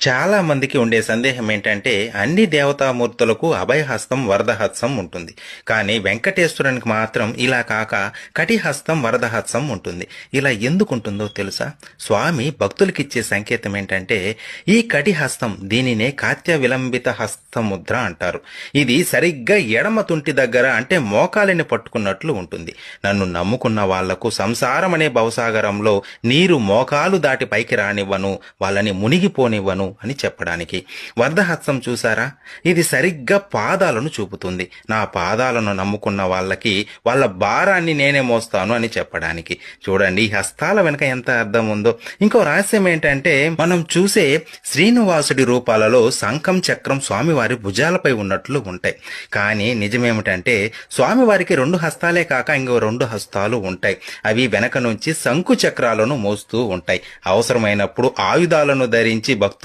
చాలా మందికి ఉండే సందేహం ఏంటంటే అన్ని దేవతామూర్తులకు అభయహస్తం వరదహస్తం ఉంటుంది. కానీ వెంకటేశ్వరునికి మాత్రం ఇలా కాక కటిహస్తం వరదహస్తం ఉంటుంది. ఇలా ఎందుకుంటుందో తెలుసా? స్వామి భక్తులకిచ్చే సంకేతం ఏంటంటే ఈ కటిహస్తం, దీనినే కాత్య విలంబిత హస్తముద్ర అంటారు. ఇది సరిగ్గా ఎడమ తుంటి దగ్గర అంటే మోకాలిని పట్టుకున్నట్లు ఉంటుంది. నన్ను నమ్ముకున్న వాళ్లకు సంసారం అనే భవసాగరంలో నీరు మోకాలు దాటి పైకి రానివ్వను, వాళ్ళని మునిగిపోనివ్వను అని చెప్పడానికి. వరదహస్తం చూసారా? ఇది సరిగ్గా పాదాలను చూపుతుంది. నా పాదాలను నమ్ముకున్న వాళ్ళకి వాళ్ళ భారాన్ని నేనే మోస్తాను అని చెప్పడానికి. చూడండి ఈ హస్తాల వెనక ఎంత అర్థం ఉందో. ఇంకో రహస్యం ఏంటంటే మనం చూసే శ్రీనివాసుడి రూపాలలో శంఖం చక్రం స్వామివారి భుజాలపై ఉన్నట్లు ఉంటాయి. కానీ నిజమేమిటంటే స్వామివారికి 2 హస్తాలే కాక ఇంకో 2 హస్తాలు ఉంటాయి. అవి వెనక నుంచి శంకు చక్రాలను మోస్తూ ఉంటాయి. అవసరమైనప్పుడు ఆయుధాలను ధరించి భక్తులు